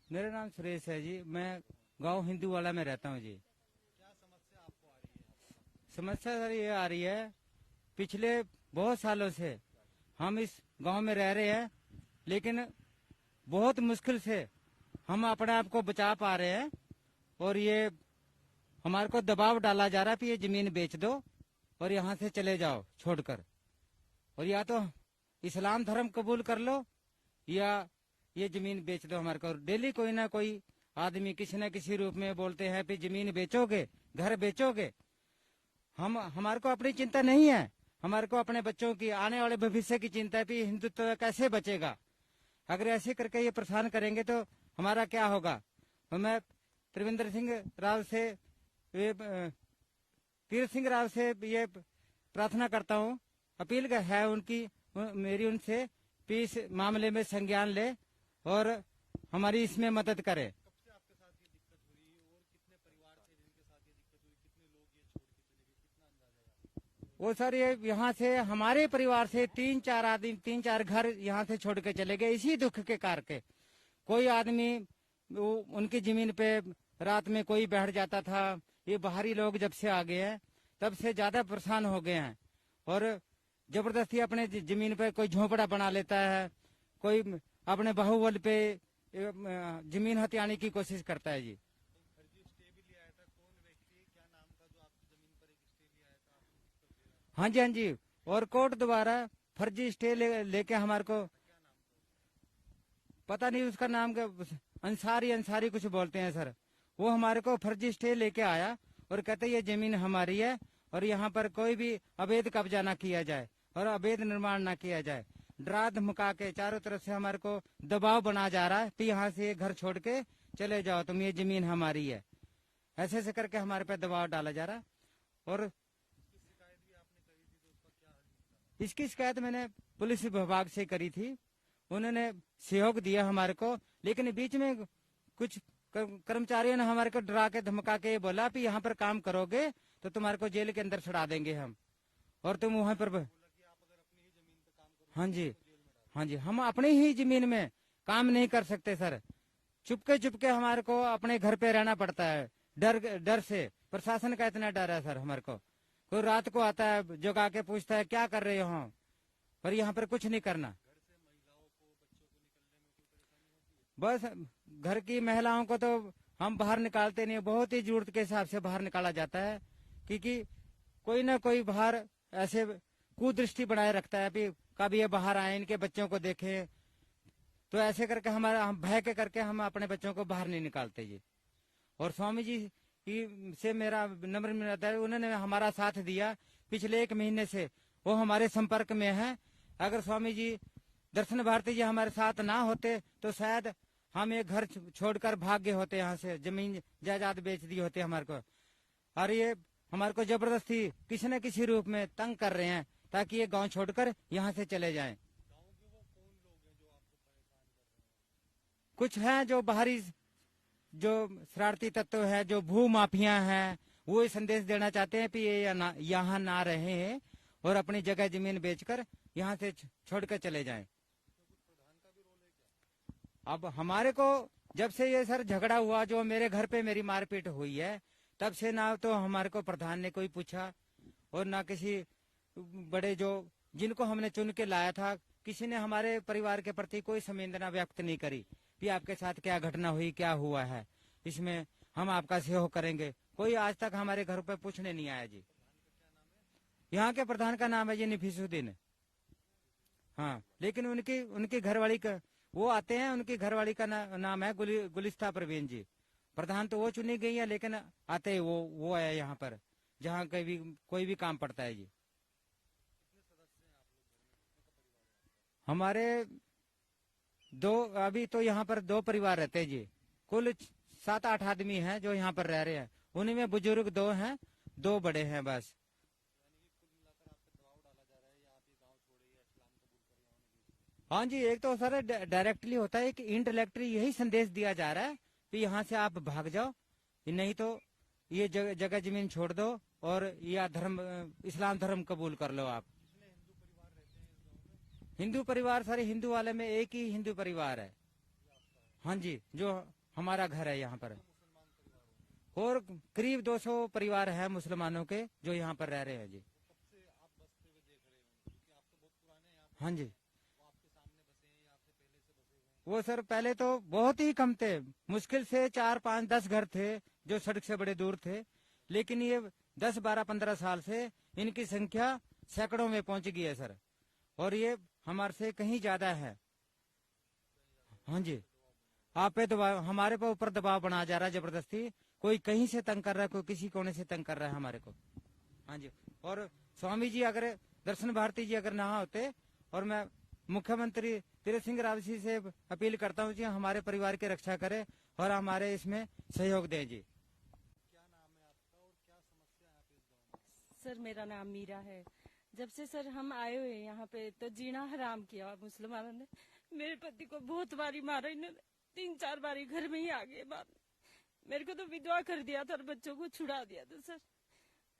मेरा नाम सुरेश है जी। मैं गांव हिंदू वाला में रहता हूँ जी। क्या समस्या आपको आ रही है? समस्या सर ये आ रही है, पिछले बहुत सालों से हम इस गांव में रह रहे हैं, लेकिन बहुत मुश्किल से हम अपने आप को बचा पा रहे हैं। और ये हमारे को दबाव डाला जा रहा है कि ये जमीन बेच दो और यहाँ से चले जाओ छोड़कर, और या तो इस्लाम धर्म कबूल कर लो या ये जमीन बेच दो हमारे को। डेली कोई ना कोई आदमी किसी न किसी रूप में बोलते हैं कि जमीन बेचोगे, घर बेचोगे। हमारे को अपनी चिंता नहीं है, हमारे को अपने बच्चों की आने वाले भविष्य की चिंता है कि हिंदुत्व कैसे बचेगा। अगर ऐसे करके ये परेशान करेंगे तो हमारा क्या होगा। तो मैं त्रिवेंद्र सिंह राव से, तीर्थ सिंह राव से ये प्रार्थना करता हूँ, अपील है उनकी, मेरी उनसे कि इस मामले में संज्ञान ले और हमारी इसमें मदद करे। कब से आपके साथ ये दिक्कत हो रही है और कितने परिवार थे जिनके साथ ये दिक्कत हुई? कितने लोग ये छोड़ के चले गए? कितना अंदाजा है? वो सर ये यहाँ से हमारे परिवार से 3-4 आदमी, 3-4 घर यहाँ से छोड़ के चले गए इसी दुख के कारण। कोई आदमी उनकी जमीन पे रात में कोई बैठ जाता था। ये बाहरी लोग जब से आ गए हैं तब से ज्यादा परेशान हो गए हैं और जबरदस्ती अपने जमीन पे कोई झोपड़ा बना लेता है, कोई अपने बाहुबल पे जमीन हथियाने की कोशिश करता है जी। फर्जी स्टे भी ले आया था। कौन व्यक्ति, क्या नाम था जो आपकी जमीन पर एक स्टे ले आया था, आपको दिक्कत दे रहा था? हाँ जी, हाँ जी। और कोर्ट द्वारा फर्जी स्टे लेके हमारे को, क्या नाम था? पता नहीं उसका नाम क्या, अंसारी कुछ बोलते हैं सर। वो हमारे को फर्जी स्टे लेके आया और कहते ये जमीन हमारी है और यहाँ पर कोई भी अवैध कब्जा ना किया जाए और अवैध निर्माण ना किया जाए। डरा धमका के चारों तरफ से हमारे को दबाव बना जा रहा है कि यहाँ से घर छोड़ के चले जाओ, तुम, ये जमीन हमारी है। ऐसे ऐसे करके हमारे पे दबाव डाला जा रहा है। और इसकी शिकायत भी आपने करी थी तो उसका क्या हल निकला? इसकी शिकायत मैंने पुलिस विभाग से करी थी, उन्होंने सहयोग दिया हमारे को, लेकिन बीच में कुछ कर्मचारियों ने हमारे को डरा के धमका के बोला कि यहाँ पर काम करोगे तो तुम्हारे को जेल के अंदर छुड़ा देंगे हम, और तुम वहाँ पर। बोला कि आप अगर अपनी ही जमीन पे काम करोगे हाँ जी, तो जेल में डाल हाँ जी, हम अपनी ही जमीन में काम नहीं कर सकते सर। चुपके हमारे को अपने घर पे रहना पड़ता है, डर से। प्रशासन का इतना डर है सर हमारे को। कोई रात को आता है, जगा के पूछता है क्या कर रहे हो, पर यहाँ पर कुछ नहीं करना। घर से महिलाओं को, बच्चों को निकलने में कोई परेशानी होती है? बस घर की महिलाओं को तो हम बाहर निकालते नहीं, बहुत ही जरूरत के हिसाब से बाहर निकाला जाता है, क्योंकि कोई ना कोई बाहर ऐसे कुदृष्टि बनाए रखता है कि कभी ये बाहर आए, इनके बच्चों को देखे, तो ऐसे करके हम भय के करके हम अपने बच्चों को बाहर नहीं निकालते जी। और स्वामी जी की से मेरा नम्र निवेदन है, उन्होंने हमारा साथ दिया पिछले 1 महीने से, वो हमारे संपर्क में है। अगर स्वामी जी, दर्शन भारती जी हमारे साथ ना होते तो शायद हम एक घर छोड़कर भाग गए होते, यहाँ से जमीन जायदाद बेच दी होते हमारे को। और ये हमारे को जबरदस्ती किसी न किसी रूप में तंग कर रहे हैं ताकि ये गांव छोड़कर यहाँ से चले जाएं। गाँव के वो कौन लोग हैं जो आपको परेशान कर रहे हैं? कुछ हैं जो बाहरी, जो शरारती तत्व है, जो भू माफिया हैं, वो ये संदेश देना चाहते हैं कि ये यहाँ ना रहे हैं और अपनी जगह जमीन बेचकर यहाँ से छोड़कर चले जाएं। प्रधान का भी रोल है क्या? अब हमारे को जब से ये सर झगड़ा हुआ, जो मेरे घर पे मेरी मारपीट हुई है, तब से ना तो हमारे को प्रधान ने कोई पूछा और ना किसी बड़े जो जिनको हमने चुन के लाया था, किसी ने हमारे परिवार के प्रति कोई संवेदना व्यक्त नहीं करी कि आपके साथ क्या घटना हुई, क्या हुआ है, इसमें हम आपका सहयोग करेंगे। कोई आज तक हमारे घर पे पूछने नहीं आया जी। यहाँ के प्रधान का नाम है जी नफीसुद्दीन। हाँ, लेकिन उनकी घरवाली का, वो आते हैं, उनकी घरवाली का नाम है गुलिस्ता परवीन जी। प्रधान तो वो चुनी गई है, लेकिन आते ही वो आया यहाँ पर जहाँ कोई भी काम पड़ता है जी। हमारे अभी तो यहाँ पर 2 परिवार रहते हैं जी। कुल 7-8 आदमी हैं जो यहाँ पर रह रहे हैं। उनमें बुजुर्ग 2 हैं, 2 बड़े हैं बस। हाँ जी, एक तो सर डायरेक्टली होता है, एक इनडायरेक्टली यही संदेश दिया जा रहा है कि यहाँ से आप भाग जाओ, नहीं तो ये जगह जमीन छोड़ दो और यह धर्म इस्लाम धर्म कबूल कर लो आप। हिंदू परिवार सारे हिंदू वाले में एक ही हिंदू परिवार है। हाँ जी, जो हमारा घर है यहाँ पर, और करीब 200 परिवार है मुसलमानों के जो यहाँ पर रह रहे हैं जी। हाँ जी, वो सर पहले तो बहुत ही कम थे, मुश्किल से 4, 5, 10 घर थे जो सड़क से बड़े दूर थे, लेकिन ये 10, 12, 15 साल से इनकी संख्या सैकड़ों में पहुंच गई है सर, और ये हमारे से कहीं ज्यादा है। हाँ जी, आप पे दबाव, हमारे पे ऊपर दबाव बना जा रहा है जबरदस्ती, कोई कहीं से तंग कर रहा है, कोई किसी कोने से तंग कर रहा है हमारे को। हाँ जी, और स्वामी जी अगर दर्शन भारती जी अगर ना होते, और मैं मुख्यमंत्री तीरथ सिंह रावत जी से अपील करता हूँ जी हमारे परिवार की रक्षा करें और हमारे इसमें सहयोग दें जी। क्या नाम है आपका और क्या समस्या है आप इस गाँव में? सर मेरा नाम मीरा है। जब से सर हम आए हुए हैं यहाँ पे तो जीना हराम किया मुसलमानों ने। मेरे पति को बहुत बारी मारा इन्होंने, 3-4 बारी घर में ही आ गए बाद में। मेरे को तो विधवा कर दिया था और बच्चों को छुड़ा दिया था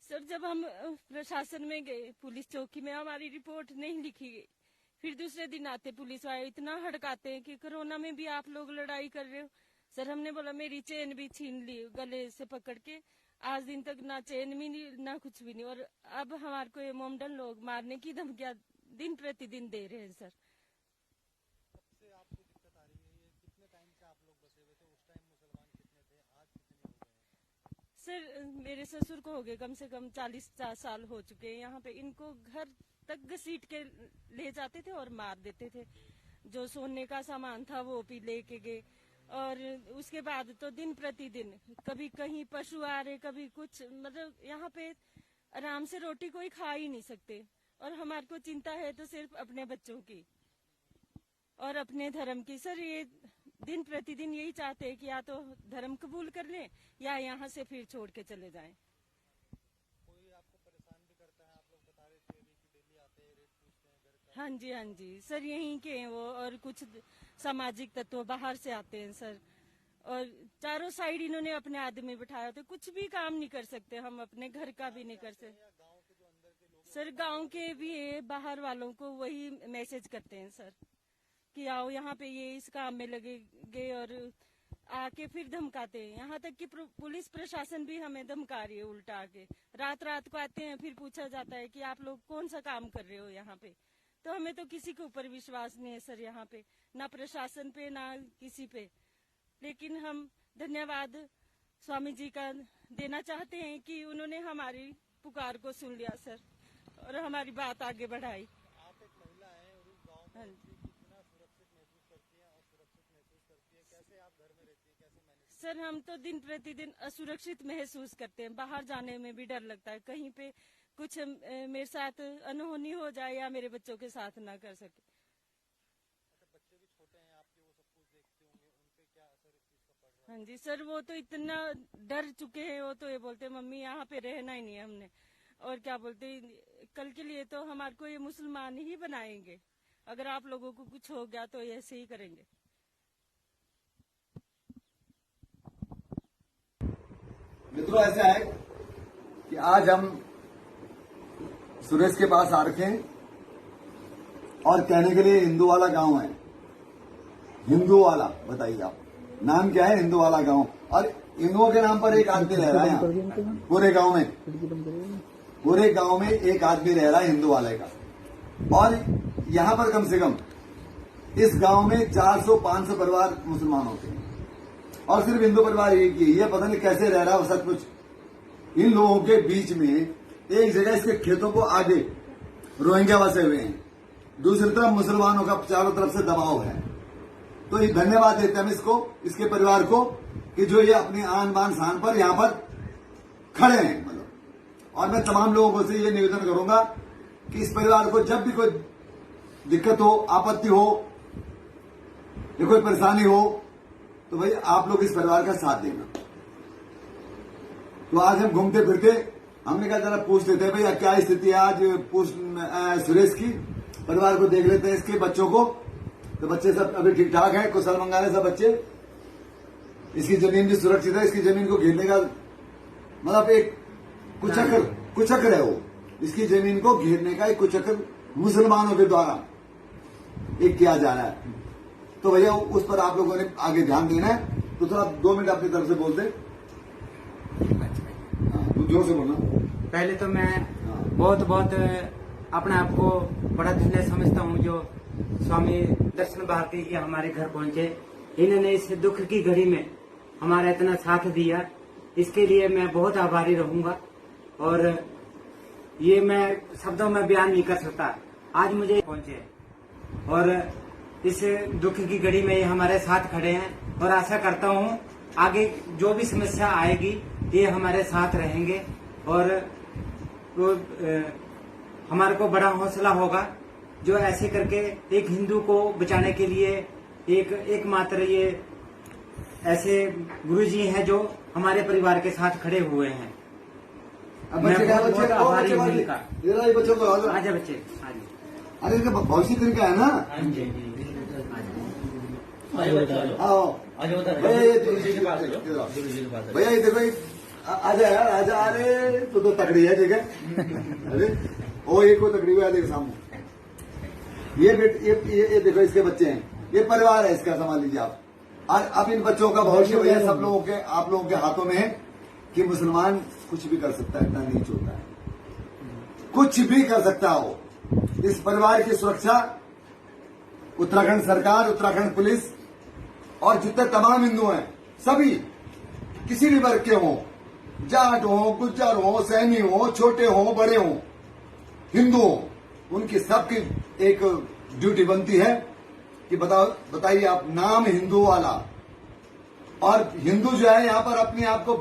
सर जब हम प्रशासन में गए, पुलिस चौकी में हमारी रिपोर्ट नहीं लिखी गई, फिर दूसरे दिन आते पुलिस वाले इतना हड़काते हैं कि कोरोना में भी आप लोग लड़ाई कर रहे हो। सर हमने बोला मेरी चेन भी छीन ली गले से पकड़ के, आज दिन तक ना चेन भी नहीं ना कुछ भी नहीं, और अब हमारे को ये मोमडन लोग मारने की धमकियां दिन प्रतिदिन दे रहे हैं सर। सबसे आपको दिक्कत आ रही है, ये कितने टाइम से आप लोग बसे हुए थे? उस टाइम मुसलमान कितने थे, आज कितने हो गए? सर मेरे ससुर को हो गए कम से कम 40 साल हो चुके हैं यहाँ पे। इनको घर तक घसीट के ले जाते थे और मार देते थे, जो सोने का सामान था वो भी लेके गए, और उसके बाद तो दिन प्रतिदिन कभी कहीं पशु आ रहे, कभी कुछ, मतलब यहाँ पे आराम से रोटी कोई खा ही नहीं सकते। और हमारे को चिंता है तो सिर्फ अपने बच्चों की और अपने धर्म की। सर ये दिन प्रतिदिन यही चाहते हैं कि या तो धर्म कबूल कर लें या यहाँ से फिर छोड़ के चले जाएं। कोई आपको परेशान भी करता है? आप लोग बता रहे थे अभी कि डेली आते हैं, रेट पूछते हैं घर का। हाँ जी सर, यहीं के हैं वो, और कुछ सामाजिक तत्व बाहर से आते हैं सर, और चारों साइड इन्होंने अपने आदमी बिठाया होते, कुछ भी काम नहीं कर सकते हम, अपने घर का भी नहीं कर सकते। गाँव के जो अंदर के लोग सर गांव के भी है, बाहर वालों को वही मैसेज करते हैं सर कि आओ यहाँ पे ये इस काम में लगेंगे, और आके फिर धमकाते हैं। यहाँ तक कि पुलिस प्रशासन भी हमें धमका रही है उल्टा आके। रात रात को आते हैं, फिर पूछा जाता है कि आप लोग कौन सा काम कर रहे हो यहाँ पे। तो हमें तो किसी के ऊपर विश्वास नहीं है सर यहाँ पे, ना प्रशासन पे ना किसी पे। लेकिन हम धन्यवाद स्वामी जी का देना चाहते हैं कि उन्होंने हमारी पुकार को सुन लिया सर और हमारी बात आगे बढ़ाई। आप एक महिला हैं और इस गाँव में कितना सुरक्षित महसूस करती हैं और सुरक्षित महसूस करती है? कैसे आप घर में रहती हैं, कैसे मैनेज? सर हम तो दिन प्रतिदिन असुरक्षित महसूस करते हैं, बाहर जाने में भी डर लगता है, कहीं पे कुछ मेरे साथ अनहोनी हो जाए या मेरे बच्चों के साथ ना कर सके। अच्छा, बच्चे भी छोटे हैं आपके, वो सब कुछ देखते होंगे, उन पे क्या असर इस चीज का पड़ रहा है? हाँ जी सर, वो तो इतना डर चुके हैं, वो तो ये बोलते मम्मी यहाँ पे रहना ही नहीं है हमने, और क्या बोलते कल के लिए तो हमारे को ये मुसलमान ही बनाएंगे, अगर आप लोगों को कुछ हो गया तो ऐसे ही करेंगे। मित्रों, ऐसा है कि आज हम सुरेश के पास आ रखे हैं और कहने के लिए हिंदू वाला गांव है। हिंदू वाला, बताइए आप, नाम क्या है? हिंदू वाला गांव। और हिंदुओं के नाम पर एक आदमी रह रहा है यहाँ पूरे गांव में। पूरे गांव में एक आदमी रह रहा है हिंदू वाले का, और यहाँ पर कम से कम इस गांव में 400-500 परिवार मुसलमान होते हैं, और सिर्फ हिंदू परिवार एक ही। ये पता नहीं कैसे रह रहा है सब कुछ। इन लोगों के बीच में एक जगह इसके खेतों को आगे रोहिंग्या बसे हुए हैं, दूसरी तरफ मुसलमानों का चारों तरफ से दबाव है। तो ये धन्यवाद देते हैं हम इसको, इसके परिवार को, कि जो ये अपने आन बान शान पर यहाँ पर खड़े हैं। मतलब, और मैं तमाम लोगों से ये निवेदन करूंगा कि इस परिवार को जब भी कोई दिक्कत हो, आपत्ति हो या कोई परेशानी हो, तो भाई आप लोग इस परिवार का साथ देना। तो आज हम घूमते फिरते हमने कहा जरा पूछ लेते हैं भैया क्या स्थिति है आज, सुरेश की परिवार को देख लेते हैं, इसके बच्चों को तो बच्चे सब अभी ठीक ठाक हैं, कुशल मंगल है सब बच्चे। इसकी जमीन भी सुरक्षित है, इसकी जमीन को घेरने का मतलब एक कुचक्र है वो। इसकी जमीन को घेरने का एक कुचक्र मुसलमानों के द्वारा एक किया जा रहा है। तो भैया उस पर आप लोगों ने आगे ध्यान देना है। तो थोड़ा 2 मिनट अपनी तरफ से बोल दे। तू जोर से बोलना। पहले तो मैं बहुत अपने आप को बड़ा धन्य समझता हूँ जो स्वामी दर्शन भारती जी हमारे घर पहुंचे। इन्होंने इस दुख की घड़ी में हमारा इतना साथ दिया, इसके लिए मैं बहुत आभारी रहूंगा। और ये मैं शब्दों में बयान नहीं कर सकता। आज मुझे पहुंचे और इस दुख की घड़ी में ये हमारे साथ खड़े हैं और आशा करता हूँ आगे जो भी समस्या आएगी ये हमारे साथ रहेंगे और वो हमारे को बड़ा हौसला होगा जो ऐसे करके एक हिंदू को बचाने के लिए एकमात्र ये ऐसे गुरुजी हैं जो हमारे परिवार के साथ खड़े हुए हैं। अब बच्चे क्या बहुत आभारी हूँ इनका। बच्चों को आजा बच्चे, आजा। अरे इनका भविष्य दिन का है ना। आओ भैया ये देखो आजा यार आजा। अरे तो तकड़ी है, ठीक है। अरे ओ एक को तकड़ी हुआ है, देखो सामने ये देखो इसके बच्चे हैं, ये परिवार है इसका, संभाल लीजिए आप। और अब इन बच्चों का भविष्य भैया सब लोगों के आप लोगों के हाथों में है कि मुसलमान कुछ भी कर सकता है, इतना नीच होता है, कुछ भी कर सकता हो। इस परिवार की सुरक्षा उत्तराखंड सरकार, उत्तराखंड पुलिस और जितने तमाम हिंदू हैं सभी, किसी भी वर्ग के हों, जाट हो, गुज्जर हो, सैनी हो, छोटे हो, बड़े हो, हिंदू हो, उनकी सबकी एक ड्यूटी बनती है कि बताइए आप, नाम हिंदू वाला। और हिंदू जो है यहाँ पर अपने आप को,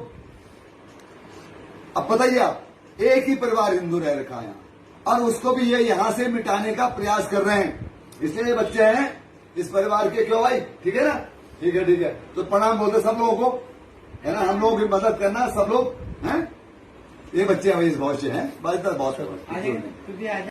अब बताइए आप, एक ही परिवार हिंदू रह रखा है और उसको भी ये यहाँ से मिटाने का प्रयास कर रहे हैं। इसलिए ये बच्चे हैं इस परिवार के। क्यों भाई, ठीक है ना? ठीक है, ठीक है। तो प्रणाम बोलते सब लोगों को, है ना? हम लोगों की मदद करना सब लोग हैं। ये बच्चे हमें इस भविष्य हैं, बहुत